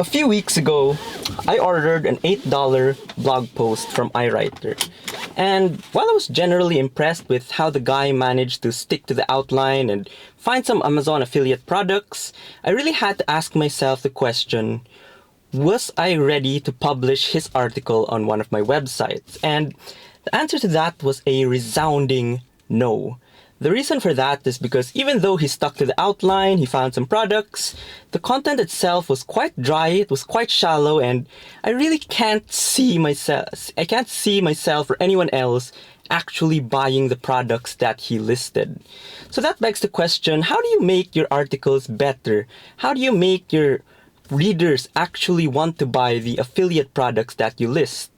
A few weeks ago, I ordered an $8 blog post from iWriter. And while I was generally impressed with how the guy managed to stick to the outline and find some Amazon affiliate products, I really had to ask myself the question, was I ready to publish his article on one of my websites? And the answer to that was a resounding no. The reason for that is because even though he stuck to the outline, he found some products, the content itself was quite dry, it was quite shallow, and I really I can't see myself or anyone else actually buying the products that he listed. So that begs the question, how do you make your articles better? How do you make your readers actually want to buy the affiliate products that you list?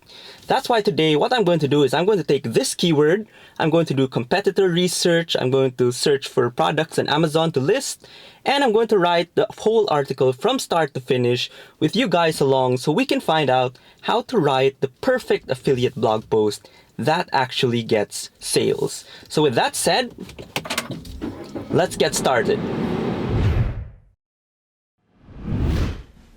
That's why today what I'm going to do is I'm going to take this keyword, I'm going to do competitor research, I'm going to search for products on Amazon to list, and I'm going to write the whole article from start to finish with you guys along so we can find out how to write the perfect affiliate blog post that actually gets sales. So with that said, let's get started.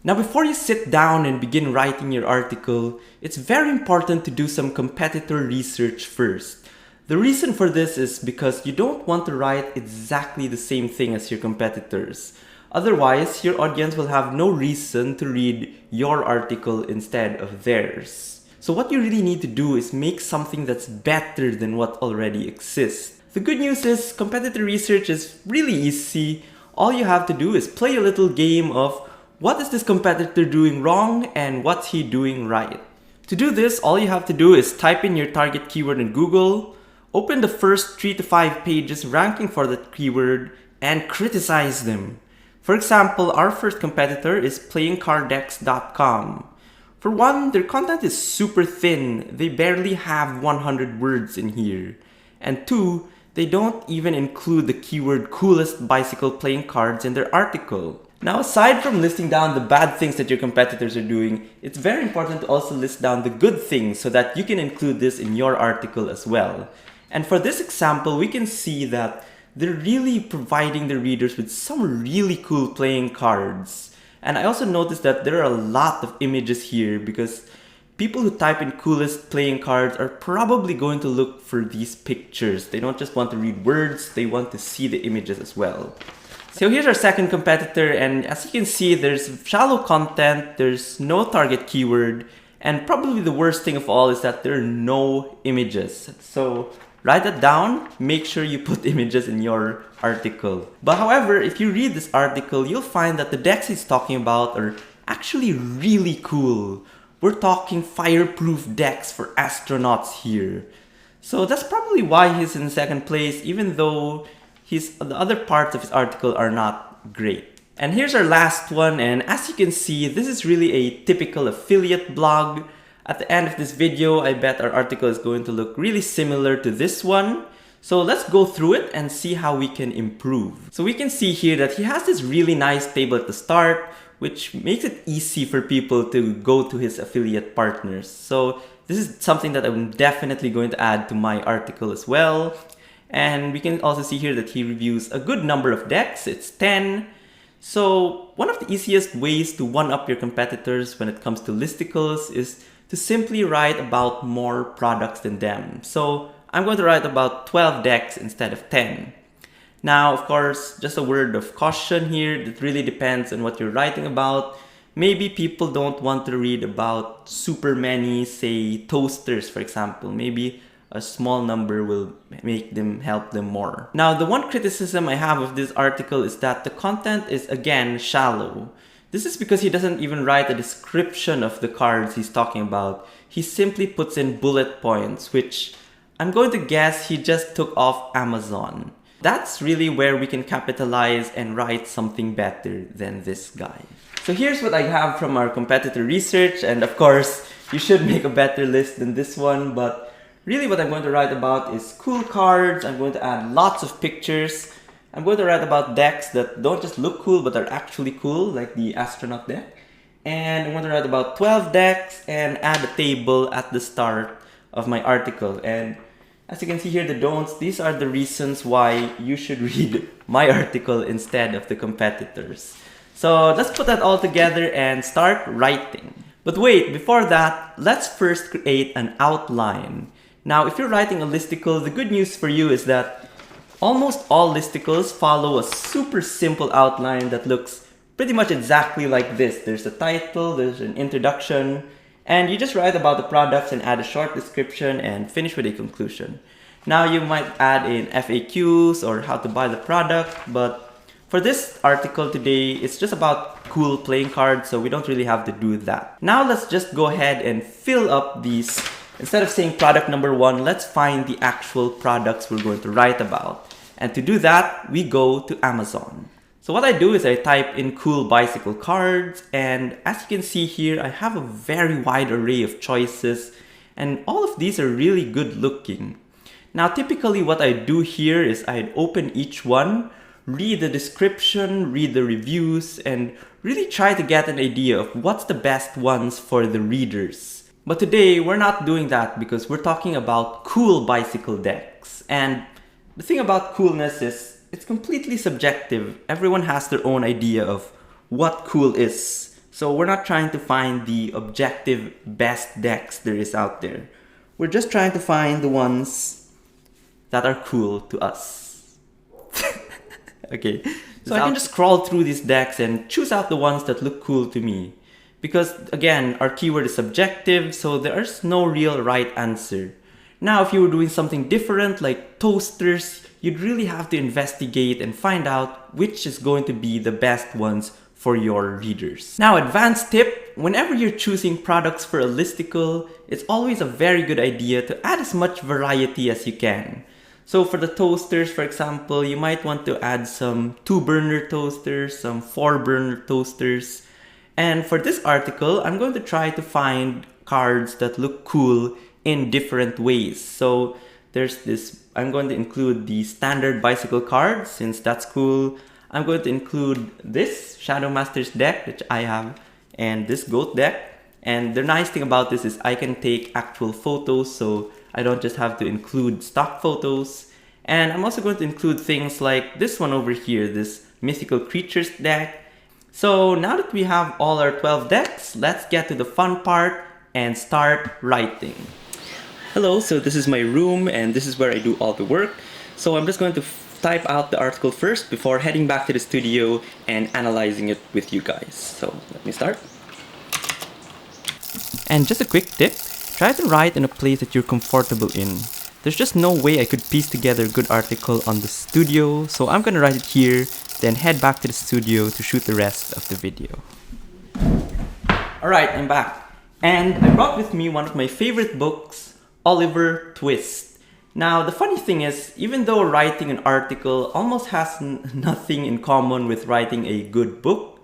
Now, before you sit down and begin writing your article, it's very important to do some competitor research first. The reason for this is because you don't want to write exactly the same thing as your competitors. Otherwise, your audience will have no reason to read your article instead of theirs. So what you really need to do is make something that's better than what already exists. The good news is competitor research is really easy. All you have to do is play a little game of what is this competitor doing wrong and what's he doing right? To do this, all you have to do is type in your target keyword in Google, open the first 3 to 5 pages ranking for that keyword, and criticize them. For example, our first competitor is playingcarddex.com. For one, their content is super thin. They barely have 100 words in here. And two, they don't even include the keyword coolest bicycle playing cards in their article. Now, aside from listing down the bad things that your competitors are doing, it's very important to also list down the good things so that you can include this in your article as well. And for this example, we can see that they're really providing the readers with some really cool playing cards. And I also noticed that there are a lot of images here because people who type in coolest playing cards are probably going to look for these pictures. They don't just want to read words, they want to see the images as well. So here's our second competitor, and as you can see, there's shallow content, there's no target keyword, and probably the worst thing of all is that there are no images. So write that down, make sure you put images in your article. But however, if you read this article, you'll find that the decks he's talking about are actually really cool. We're talking fireproof decks for astronauts here. So that's probably why he's in second place, even though the other parts of his article are not great. And here's our last one, and as you can see, this is really a typical affiliate blog. At the end of this video, I bet our article is going to look really similar to this one. So let's go through it and see how we can improve. So we can see here that he has this really nice table at the start, which makes it easy for people to go to his affiliate partners. So this is something that I'm definitely going to add to my article as well. And we can also see here that he reviews a good number of decks, it's 10. So one of the easiest ways to one-up your competitors when it comes to listicles is to simply write about more products than them. So I'm going to write about 12 decks instead of 10. Now, of course, just a word of caution here, it really depends on what you're writing about. Maybe people don't want to read about super many, say, toasters, for example. Maybe a small number will help them more. Now, the one criticism I have of this article is that the content is again shallow. This is because he doesn't even write a description of the cards he's talking about. He simply puts in bullet points, which I'm going to guess he just took off Amazon. That's really where we can capitalize and write something better than this guy. So here's what I have from our competitor research, and of course, you should make a better list than this one, but really what I'm going to write about is cool cards. I'm going to add lots of pictures. I'm going to write about decks that don't just look cool but are actually cool, like the astronaut deck. And I'm going to write about 12 decks and add a table at the start of my article. And as you can see here, the don'ts, these are the reasons why you should read my article instead of the competitors. So let's put that all together and start writing. But wait, before that, let's first create an outline. Now, if you're writing a listicle, the good news for you is that almost all listicles follow a super simple outline that looks pretty much exactly like this. There's a title, there's an introduction, and you just write about the products and add a short description and finish with a conclusion. Now you might add in FAQs or how to buy the product, but for this article today, it's just about cool playing cards, so we don't really have to do that. Now let's just go ahead and fill up these. Instead of saying product number 1, let's find the actual products we're going to write about. And to do that, we go to Amazon. So what I do is I type in cool bicycle cards, and as you can see here, I have a very wide array of choices, and all of these are really good looking. Now typically what I do here is I'd open each one, read the description, read the reviews, and really try to get an idea of what's the best ones for the readers. But today we're not doing that because we're talking about cool bicycle decks. And the thing about coolness is it's completely subjective. Everyone has their own idea of what cool is. So we're not trying to find the objective best decks there is out there. We're just trying to find the ones that are cool to us. Okay, so I can just scroll through these decks and choose out the ones that look cool to me. Because again, our keyword is subjective, so there's no real right answer. Now, if you were doing something different like toasters, you'd really have to investigate and find out which is going to be the best ones for your readers. Now, advanced tip, whenever you're choosing products for a listicle, it's always a very good idea to add as much variety as you can. So for the toasters, for example, you might want to add some 2-burner toasters, some 4-burner toasters. And for this article, I'm going to try to find cards that look cool in different ways. So there's this, I'm going to include the standard bicycle cards since that's cool. I'm going to include this Shadow Masters deck, which I have, and this goat deck. And the nice thing about this is I can take actual photos, so I don't just have to include stock photos. And I'm also going to include things like this one over here, this Mythical Creatures deck. So now that we have all our 12 decks, let's get to the fun part and start writing. Hello, so this is my room and this is where I do all the work. So I'm just going to type out the article first before heading back to the studio and analyzing it with you guys. So let me start. And just a quick tip, try to write in a place that you're comfortable in. There's just no way I could piece together a good article on the studio, so I'm gonna write it here, then head back to the studio to shoot the rest of the video. Alright, I'm back. And I brought with me one of my favorite books, Oliver Twist. Now, the funny thing is, even though writing an article almost has nothing in common with writing a good book,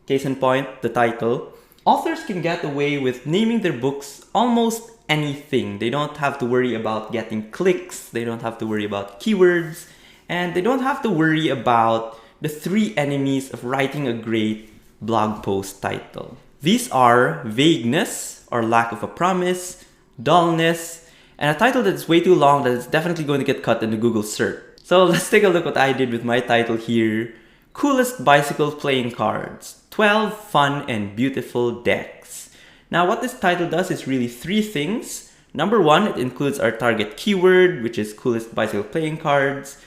case in point, the title, authors can get away with naming their books almost anything. They don't have to worry about getting clicks, they don't have to worry about keywords, and they don't have to worry about the 3 enemies of writing a great blog post title. These are vagueness, or lack of a promise, dullness, and a title that's way too long that it's definitely going to get cut in the Google search. So let's take a look what I did with my title here. Coolest Bicycle Playing Cards, 12 Fun and Beautiful Decks. Now what this title does is really 3 things. Number 1, it includes our target keyword, which is coolest bicycle playing cards.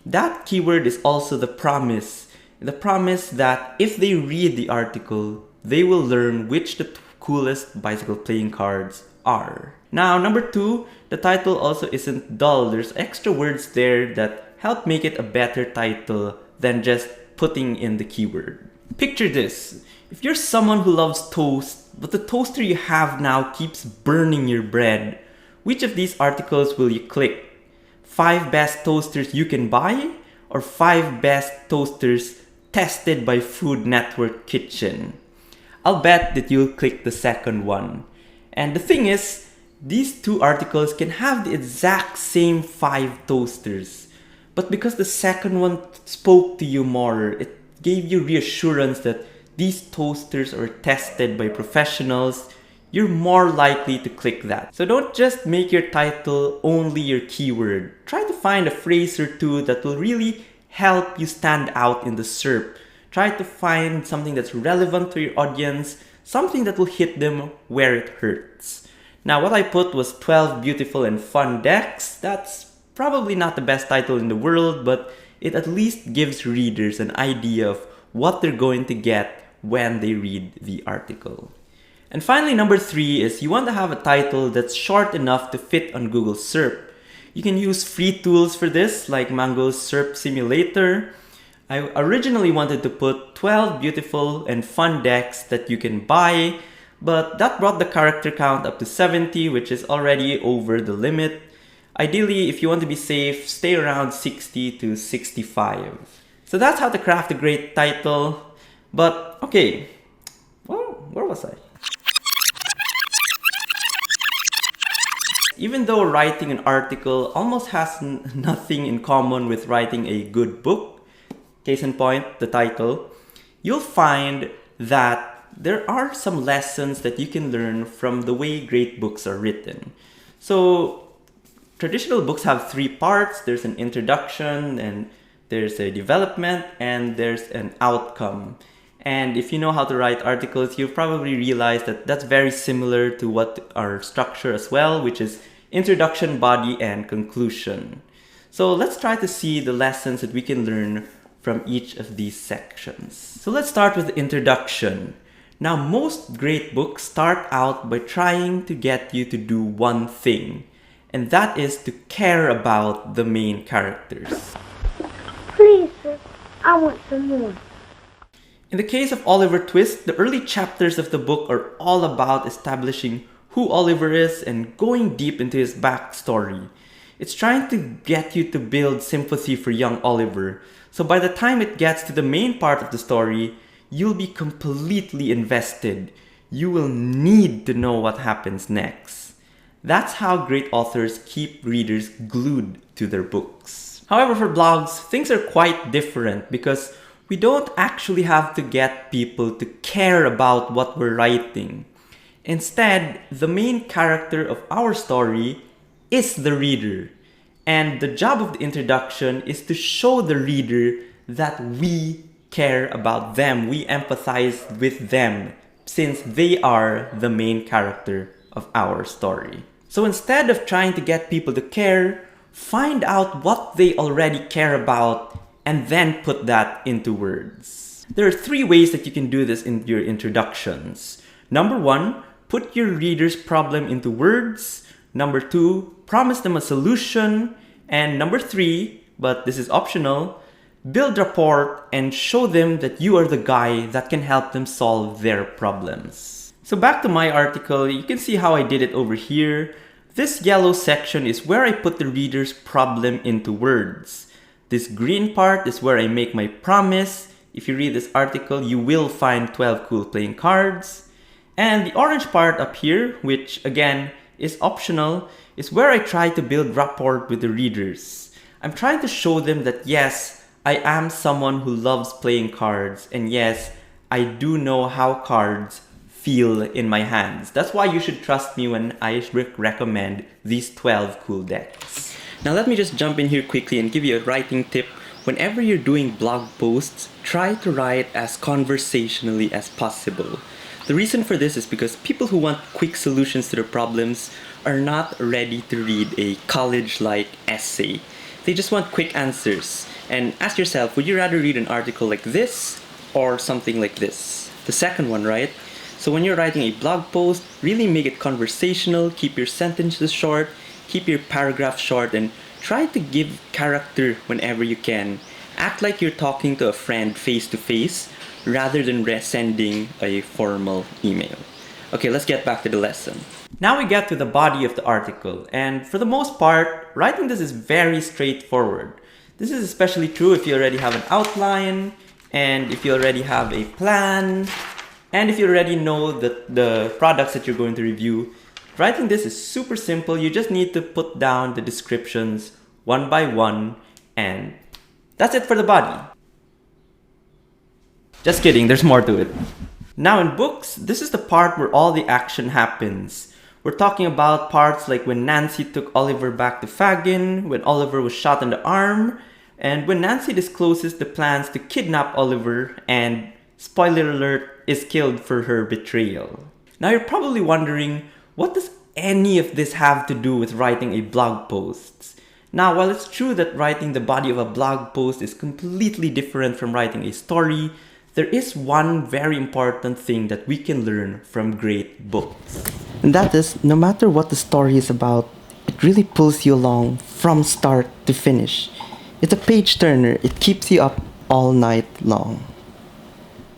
That keyword is also the promise that if they read the article, they will learn which the coolest bicycle playing cards are. Now, number 2, the title also isn't dull. There's extra words there that help make it a better title than just putting in the keyword. Picture this. If you're someone who loves toast, but the toaster you have now keeps burning your bread, which of these articles will you click? 5 best toasters you can buy, or 5 best toasters tested by Food Network Kitchen? I'll bet that you'll click the second one. And the thing is, these 2 articles can have the exact same 5 toasters. But because the second one spoke to you more, it gave you reassurance that these toasters are tested by professionals, you're more likely to click that. So don't just make your title only your keyword. Try to find a phrase or 2 that will really help you stand out in the SERP. Try to find something that's relevant to your audience, something that will hit them where it hurts. Now, what I put was 12 beautiful and fun decks. That's probably not the best title in the world, but it at least gives readers an idea of what they're going to get when they read the article. And finally, number 3 is you want to have a title that's short enough to fit on Google SERP. You can use free tools for this, like Mango's SERP Simulator. I originally wanted to put 12 beautiful and fun decks that you can buy, but that brought the character count up to 70, which is already over the limit. Ideally, if you want to be safe, stay around 60 to 65. So that's how to craft a great title. But okay, well, where was I? Even though writing an article almost has nothing in common with writing a good book, case in point, the title, you'll find that there are some lessons that you can learn from the way great books are written. So traditional books have 3 parts. There's an introduction, and there's a development, and there's an outcome. And if you know how to write articles, you've probably realized that that's very similar to what our structure as well, which is introduction, body, and conclusion. So let's try to see the lessons that we can learn from each of these sections. So let's start with the introduction. Now, most great books start out by trying to get you to do one thing, and that is to care about the main characters. Please, sir, I want some more. In the case of Oliver Twist, the early chapters of the book are all about establishing who Oliver is and going deep into his backstory. It's trying to get you to build sympathy for young Oliver, so by the time it gets to the main part of the story, you'll be completely invested. You will need to know what happens next. That's how great authors keep readers glued to their books. However, for blogs, things are quite different because we don't actually have to get people to care about what we're writing. Instead, the main character of our story is the reader. And the job of the introduction is to show the reader that we care about them. We empathize with them since they are the main character of our story. So instead of trying to get people to care, find out what they already care about and then put that into words. There are 3 ways that you can do this in your introductions. Number 1, put your reader's problem into words. Number 2, promise them a solution. And number 3, but this is optional, build rapport and show them that you are the guy that can help them solve their problems. So back to my article, you can see how I did it over here. This yellow section is where I put the reader's problem into words. This green part is where I make my promise. If you read this article, you will find 12 cool playing cards. And the orange part up here, which again is optional, is where I try to build rapport with the readers. I'm trying to show them that yes, I am someone who loves playing cards, and yes, I do know how cards feel in my hands. That's why you should trust me when I recommend these 12 cool decks. Now let me just jump in here quickly and give you a writing tip. Whenever you're doing blog posts, try to write as conversationally as possible. The reason for this is because people who want quick solutions to their problems are not ready to read a college-like essay. They just want quick answers. And ask yourself, would you rather read an article like this or something like this? The second one, right? So when you're writing a blog post, really make it conversational, keep your sentences short, keep your paragraph short, and try to give character whenever you can. Act like you're talking to a friend face to face rather than sending a formal email. Okay, let's get back to the lesson. Now we get to the body of the article, and for the most part, writing this is very straightforward. This is especially true if you already have an outline, and if you already have a plan, and if you already know the products that you're going to review. Writing this is super simple. You just need to put down the descriptions one by one, and that's it for the body. Just kidding, there's more to it. Now in books, this is the part where all the action happens. We're talking about parts like when Nancy took Oliver back to Fagin, when Oliver was shot in the arm, And when Nancy discloses the plans to kidnap Oliver and, spoiler alert, is killed for her betrayal. Now you're probably wondering, what does any of this have to do with writing a blog post? Now, while it's true that writing the body of a blog post is completely different from writing a story, there is one very important thing that we can learn from great books. And that is, no matter what the story is about, it really pulls you along from start to finish. It's a page turner. It keeps you up all night long.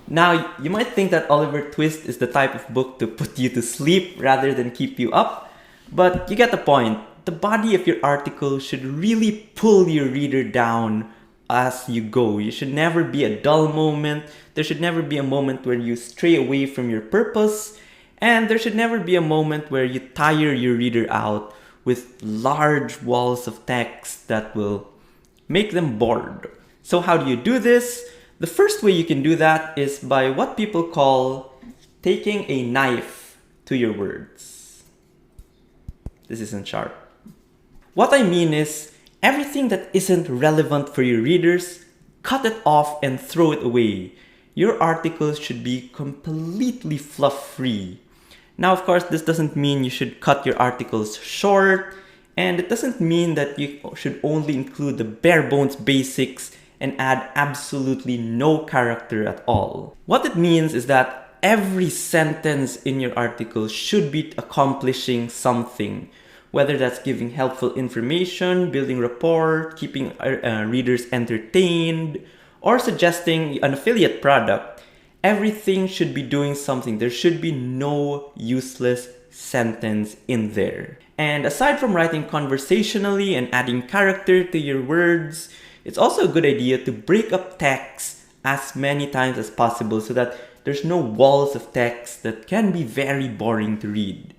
Now, you might think that Oliver Twist is the type of book to put you to sleep rather than keep you up, but you get the point. The body of your article should really pull your reader down as you go. You should never be a dull moment. There should never be a moment where you stray away from your purpose. And there should never be a moment where you tire your reader out with large walls of text that will make them bored. So how do you do this? The first way you can do that is by what people call taking a knife to your words. This isn't sharp. What I mean is, everything that isn't relevant for your readers, cut it off and throw it away. Your articles should be completely fluff-free. Now, of course, this doesn't mean you should cut your articles short, and it doesn't mean that you should only include the bare bones basics and add absolutely no character at all. What it means is that every sentence in your article should be accomplishing something. Whether that's giving helpful information, building rapport, keeping readers entertained, or suggesting an affiliate product, everything should be doing something. There should be no useless sentence in there. And aside from writing conversationally and adding character to your words, it's also a good idea to break up text as many times as possible so that there's no walls of text that can be very boring to read.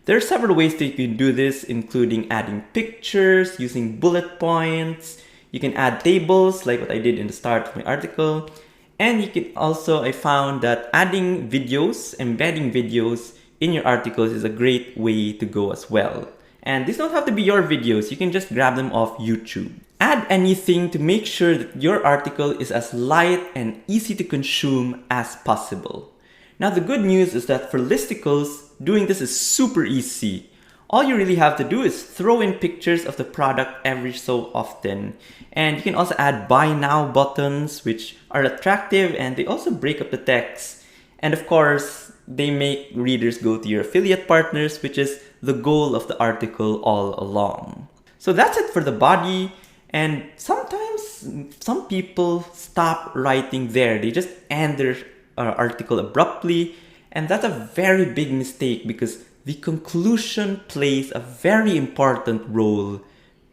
There are several ways that you can do this, including adding pictures, using bullet points. You can add tables like what I did in the start of my article. And you can also, I found that adding videos, embedding videos in your articles is a great way to go as well. And these don't have to be your videos. You can just grab them off YouTube. Add anything to make sure that your article is as light and easy to consume as possible. Now the good news is that for listicles, doing this is super easy. All you really have to do is throw in pictures of the product every so often. And you can also add buy now buttons, which are attractive and they also break up the text. And of course, they make readers go to your affiliate partners, which is the goal of the article all along. So that's it for the body. And sometimes some people stop writing there. They just end their article abruptly, and that's a very big mistake because the conclusion plays a very important role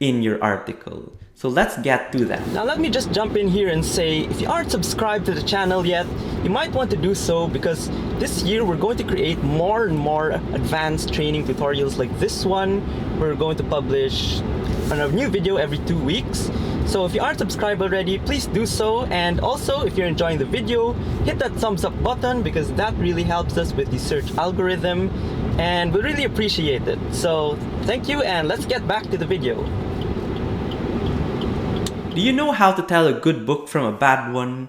in your article. So let's get to that. Now let me just jump in here and say, if you aren't subscribed to the channel yet, you might want to do so because this year we're going to create more and more advanced training tutorials like this one. We're going to publish a new video every 2 weeks. So if you aren't subscribed already, please do so. And also, if you're enjoying the video, hit that thumbs up button because that really helps us with the search algorithm and we really appreciate it. So thank you, and let's get back to the video. Do you know how to tell a good book from a bad one?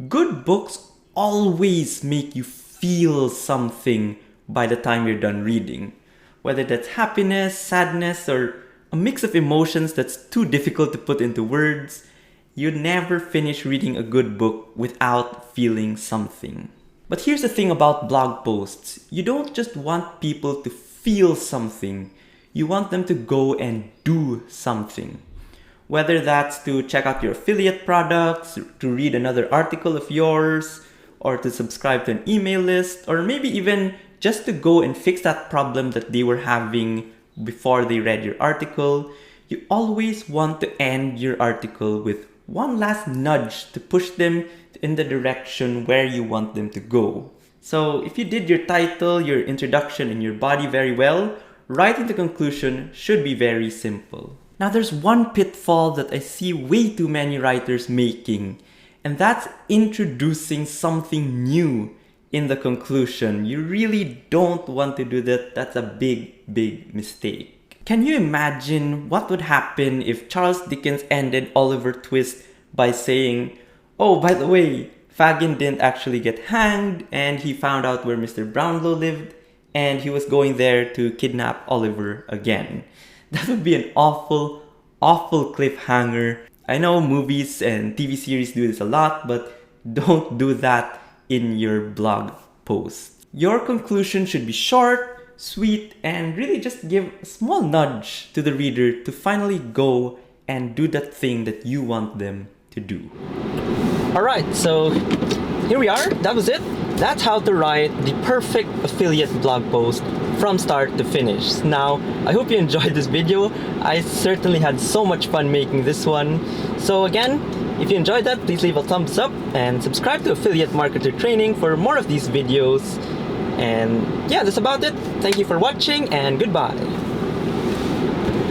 Good books always make you feel something by the time you're done reading. Whether that's happiness, sadness, or a mix of emotions that's too difficult to put into words, you never finish reading a good book without feeling something. But here's the thing about blog posts. You don't just want people to feel something. You want them to go and do something. Whether that's to check out your affiliate products, to read another article of yours, or to subscribe to an email list, or maybe even just to go and fix that problem that they were having before they read your article. You always want to end your article with one last nudge to push them in the direction where you want them to go. So if you did your title, your introduction, and your body very well, writing the conclusion should be very simple. Now there's one pitfall that I see way too many writers making, and that's introducing something new in the conclusion. You really don't want to do that. That's a big mistake. Can you imagine what would happen if Charles Dickens ended Oliver Twist by saying, "Oh, by the way, Fagin didn't actually get hanged and he found out where Mr. Brownlow lived and he was going there to kidnap Oliver again"? That would be an awful, awful cliffhanger. I know movies and TV series do this a lot, but don't do that in your blog post. Your conclusion should be short, sweet, and really just give a small nudge to the reader to finally go and do that thing that you want them to do. Alright, so here we are. That was it. That's how to write the perfect affiliate blog post from start to finish. Now, I hope you enjoyed this video. I certainly had so much fun making this one. So again, if you enjoyed that, please leave a thumbs up and subscribe to Affiliate Marketer Training for more of these videos. And yeah, that's about it. Thank you for watching and goodbye.